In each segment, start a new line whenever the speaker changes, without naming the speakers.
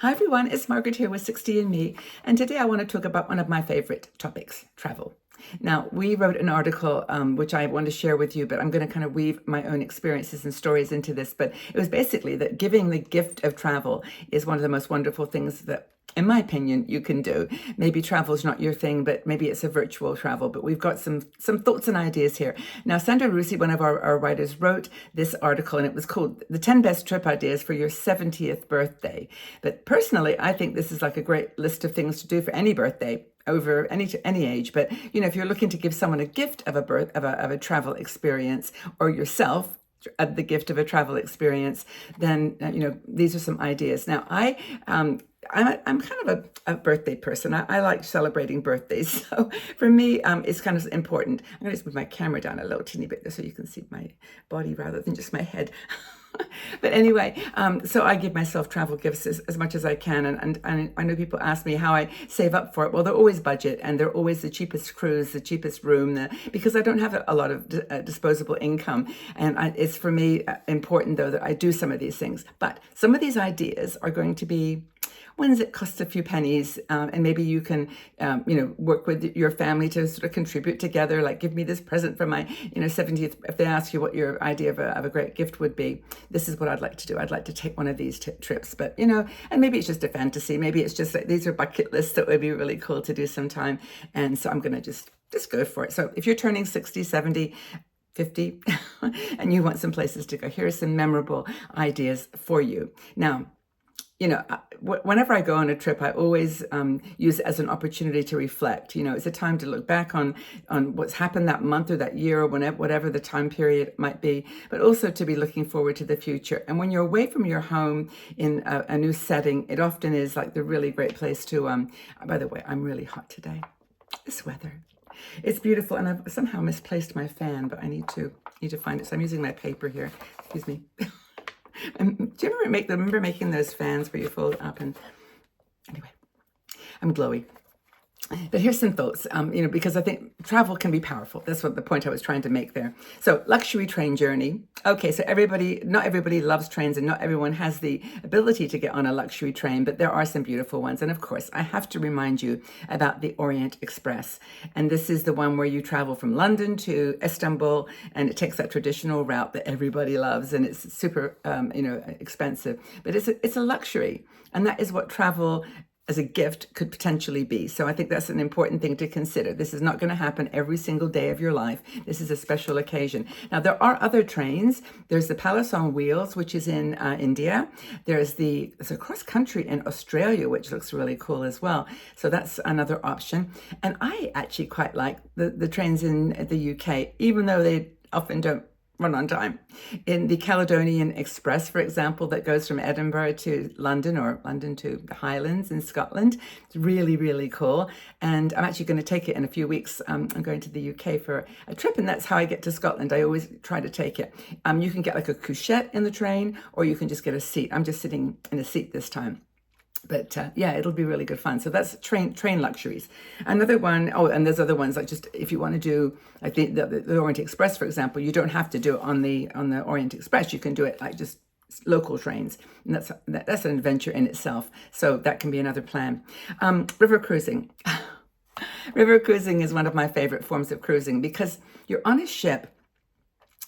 Hi everyone, it's Margaret here with 60 and Me, and today I want to talk about one of my favorite topics, travel. Now, we wrote an article which I want to share with you, but I'm going to kind of weave my own experiences and stories into this. But it was basically that giving the gift of travel is one of the most wonderful things that, in my opinion, you can do. Maybe travel's not your thing, but maybe it's a virtual travel. But we've got some thoughts and ideas here. Now, Sandra Rusi, one of our writers, wrote this article, and it was called The 10 Best Trip Ideas for Your 70th Birthday. But personally, I think this is like a great list of things to do for any birthday over any age. But if you're looking to give someone a gift of a travel experience, or yourself the gift of a travel experience, then these are some ideas. Now, I'm kind of a birthday person. I like celebrating birthdays. So for me, it's kind of important. I'm going to just move my camera down a little teeny bit so you can see my body rather than just my head. But anyway, so I give myself travel gifts as much as I can. And I know people ask me how I save up for it. Well, they're always budget, and they're always the cheapest cruise, the cheapest room, because I don't have a lot of disposable income. And it's for me important, though, that I do some of these things. But some of these ideas are going to be ones that cost a few pennies, and maybe you can, work with your family to sort of contribute together. Like, give me this present for my, 70th. If they ask you what your idea of a great gift would be, this is what I'd like to do. I'd like to take one of these trips. But and maybe it's just a fantasy. Maybe it's just like these are bucket lists that would be really cool to do sometime. And so I'm gonna just go for it. So if you're turning 60, 70, 50, and you want some places to go, here are some memorable ideas for you. Now, whenever I go on a trip, I always use it as an opportunity to reflect. It's a time to look back on what's happened that month or that year or whatever the time period might be, but also to be looking forward to the future. And when you're away from your home in a new setting, it often is like the really great place to, by the way, I'm really hot today. This weather. It's beautiful, and I've somehow misplaced my fan, but I need to find it. So I'm using my paper here. Excuse me. And do you remember making those fans where you fold up? And anyway, I'm glowy. But here's some thoughts, because I think travel can be powerful. That's what the point I was trying to make there. So, luxury train journey. Okay, so not everybody loves trains, and not everyone has the ability to get on a luxury train, but there are some beautiful ones. And of course, I have to remind you about the Orient Express. And this is the one where you travel from London to Istanbul, and it takes that traditional route that everybody loves, and it's super, expensive. But it's a luxury, and that is what travel as a gift could potentially be. So I think that's an important thing to consider. This is not going to happen every single day of your life. This is a special occasion. Now, there are other trains. There's the Palace on Wheels, which is in India. There's a cross country in Australia, which looks really cool as well. So that's another option. And I actually quite like the trains in the UK, even though they often don't run on time. In the Caledonian Express, for example, that goes from Edinburgh to London, or London to the Highlands in Scotland. It's really, really cool. And I'm actually going to take it in a few weeks. I'm going to the UK for a trip, and that's how I get to Scotland. I always try to take it. You can get like a couchette in the train, or you can just get a seat. I'm just sitting in a seat this time. But it'll be really good fun. So that's train luxuries. Another one, and there's other ones, like just if you want to do like the Orient Express, for example, you don't have to do it on the Orient Express. You can do it like just local trains, and that's an adventure in itself. So that can be another plan. River cruising. River cruising is one of my favorite forms of cruising, because you're on a ship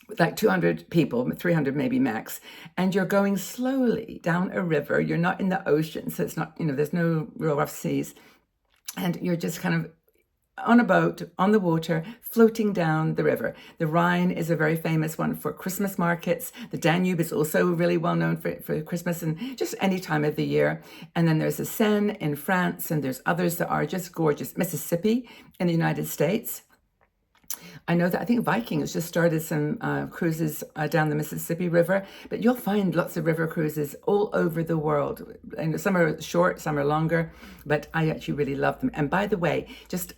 with like 200 people, 300 maybe max, and you're going slowly down a river. You're not in the ocean, so it's not, there's no real rough seas, and you're just kind of on a boat, on the water, floating down the river. The Rhine is a very famous one for Christmas markets. The Danube is also really well known for Christmas and just any time of the year. And then there's the Seine in France, and there's others that are just gorgeous. Mississippi in the United States. I know that I think Viking has just started some cruises down the Mississippi River, but you'll find lots of river cruises all over the world. And some are short, some are longer, but I actually really love them. And by the way, just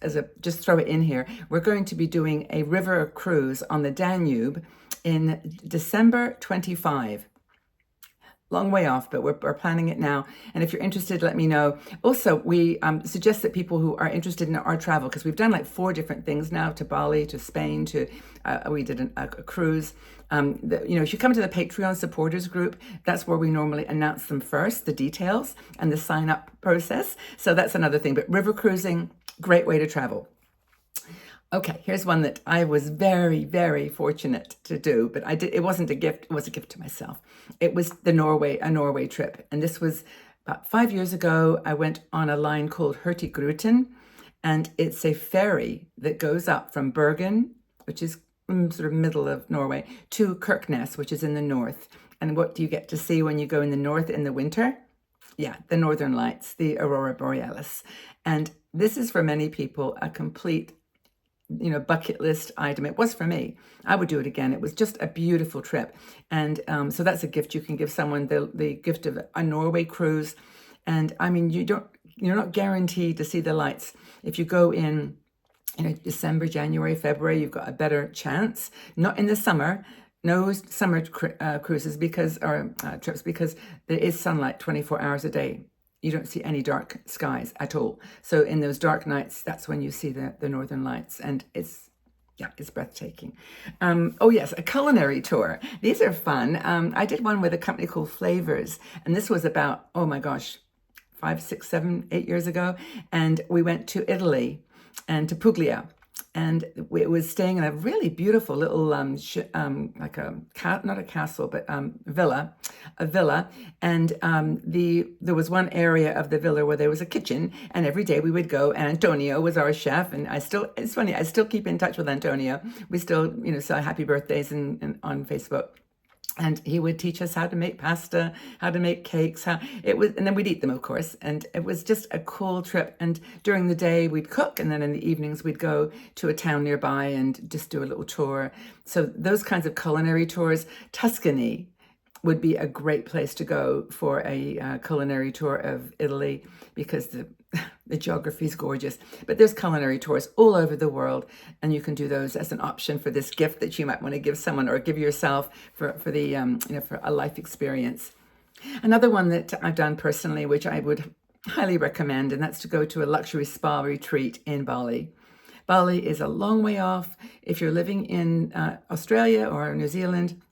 throw it in here, we're going to be doing a river cruise on the Danube in December 25. Long way off, but we're planning it now. And if you're interested, let me know. Also, we suggest that people who are interested in our travel, because we've done like 4 different things now, to Bali, to Spain, we did a cruise. If you come to the Patreon supporters group, that's where we normally announce them first, the details and the sign up process. So that's another thing. But river cruising, great way to travel. Okay, here's one that I was very, very fortunate to do, but it wasn't a gift, it was a gift to myself. It was a Norway trip. And this was about 5 years ago. I went on a line called Hurtigruten, and it's a ferry that goes up from Bergen, which is sort of middle of Norway, to Kirkenes, which is in the north. And what do you get to see when you go in the north in the winter? Yeah, the northern lights, the aurora borealis. And this is for many people a complete bucket list item. It was for me. I would do it again. It was just a beautiful trip. And so that's a gift you can give someone, the gift of a Norway cruise. And I mean, you're not guaranteed to see the lights. If you go in, December, January, February, you've got a better chance. Not in the summer. No summer cruises trips because there is sunlight 24 hours a day. You don't see any dark skies at all. So in those dark nights, that's when you see the northern lights, and it's breathtaking. Oh yes, a culinary tour. These are fun. I did one with a company called Flavors, and this was about, oh my gosh, 5, 6, 7, 8 years ago. And we went to Italy and to Puglia. And it was staying in a really beautiful little, like not a castle, but a villa. And there was one area of the villa where there was a kitchen. And every day we would go, and Antonio was our chef. And it's funny, I still keep in touch with Antonio. We still, say happy birthdays on Facebook. And he would teach us how to make pasta, how to make cakes, and then we'd eat them, of course. And it was just a cool trip. And during the day we'd cook, and then in the evenings we'd go to a town nearby and just do a little tour. So those kinds of culinary tours. Tuscany would be a great place to go for a culinary tour of Italy, because the geography is gorgeous. But there's culinary tours all over the world, and you can do those as an option for this gift that you might want to give someone or give yourself for a life experience. Another one that I've done personally, which I would highly recommend, and that's to go to a luxury spa retreat in Bali. Bali is a long way off. If you're living in Australia or New Zealand,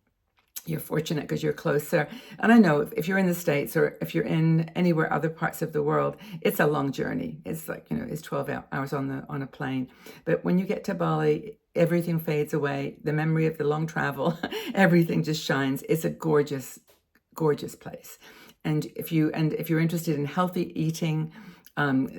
you're fortunate because you're closer. And I know if you're in the States or if you're in anywhere other parts of the world, it's a long journey. It's like, it's 12 hours on a plane. But when you get to Bali, everything fades away. The memory of the long travel, everything just shines. It's a gorgeous, gorgeous place. And if you're interested in healthy eating,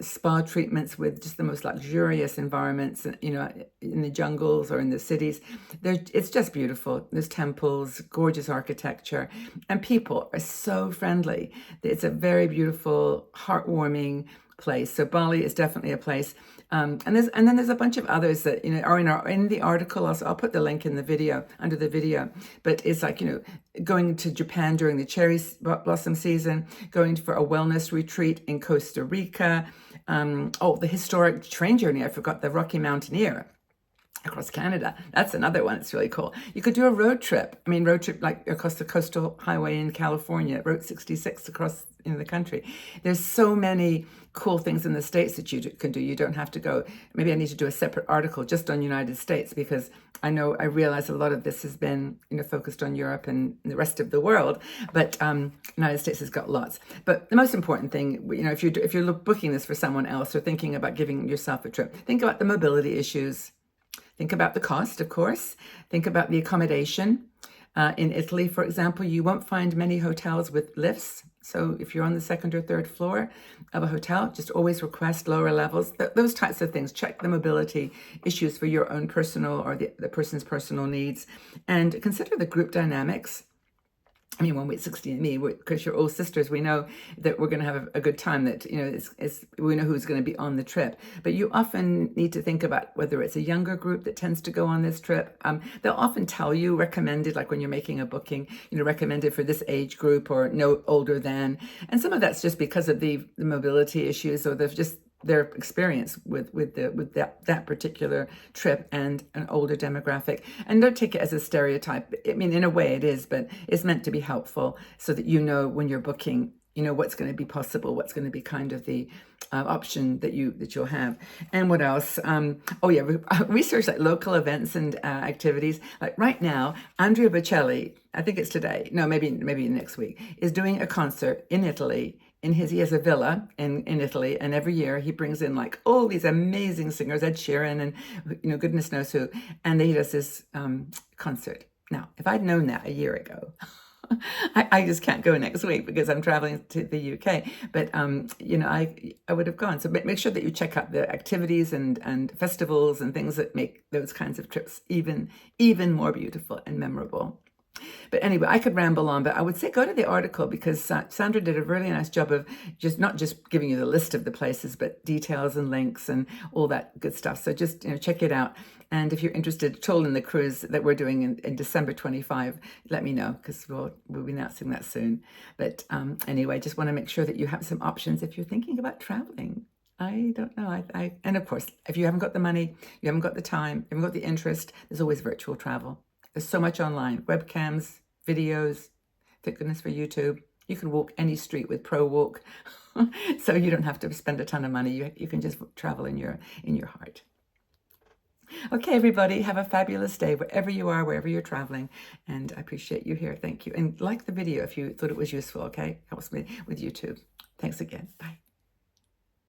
spa treatments with just the most luxurious environments, in the jungles or in the cities. It's just beautiful. There's temples, gorgeous architecture, and people are so friendly. It's a very beautiful, heartwarming place. So Bali is definitely a place. And then there's a bunch of others that are in the article. I'll put the link in the video, under the video. But it's like going to Japan during the cherry blossom season, going for a wellness retreat in Costa Rica. The historic train journey. I forgot, the Rocky Mountaineer across Canada. That's another one. It's really cool. You could do a road trip. Like across the coastal highway in California, Route 66 across the country. There's so many cool things in the States that you can do. You don't have to go. Maybe I need to do a separate article just on United States, because I realize a lot of this has been focused on Europe and the rest of the world, but United States has got lots. But the most important thing, if you're booking this for someone else or thinking about giving yourself a trip, think about the mobility issues. Think about the cost, of course. Think about the accommodation. In Italy, for example, you won't find many hotels with lifts. So if you're on the second or third floor of a hotel, just always request lower levels. Those types of things. Check the mobility issues for your own personal or the person's personal needs. And consider the group dynamics. When we're 60 and me, because you're all sisters, we know that we're going to have a good time, that, we know who's going to be on the trip. But you often need to think about whether it's a younger group that tends to go on this trip. They'll often tell you recommended, like when you're making a booking, recommended for this age group or no older than. And some of that's just because of the mobility issues, or their experience with that particular trip and an older demographic. And don't take it as a stereotype. In a way it is, but it's meant to be helpful so that when you're booking, you know, what's going to be possible, what's going to be kind of the option that you'll have. And what else? Oh yeah, research like local events and activities. Like right now, Andrea Bocelli, I think it's today, no, maybe next week, is doing a concert in Italy. He has a villa in Italy, and every year he brings in like all these amazing singers, Ed Sheeran and, you know, goodness knows who, and he does this concert. Now, if I'd known that a year ago, I just can't go next week because I'm traveling to the UK. But you know, I would have gone. So make sure that you check out the activities and festivals and things that make those kinds of trips even more beautiful and memorable. But anyway, I could ramble on, but I would say go to the article because Sandra did a really nice job of not just giving you the list of the places, but details and links and all that good stuff. So just, you know, check it out. And if you're interested at all in the cruise that we're doing in December 25, let me know because we'll be announcing that soon. But anyway, just want to make sure that you have some options if you're thinking about traveling. I don't know. And of course, if you haven't got the money, you haven't got the time, you haven't got the interest, there's always virtual travel. There's so much online, webcams, videos, thank goodness for YouTube. You can walk any street with ProWalk, so you don't have to spend a ton of money. You can just travel in your heart. Okay, everybody, have a fabulous day wherever you are, wherever you're traveling, and I appreciate you here. Thank you. And like the video if you thought it was useful, okay? Helps me with YouTube. Thanks again. Bye.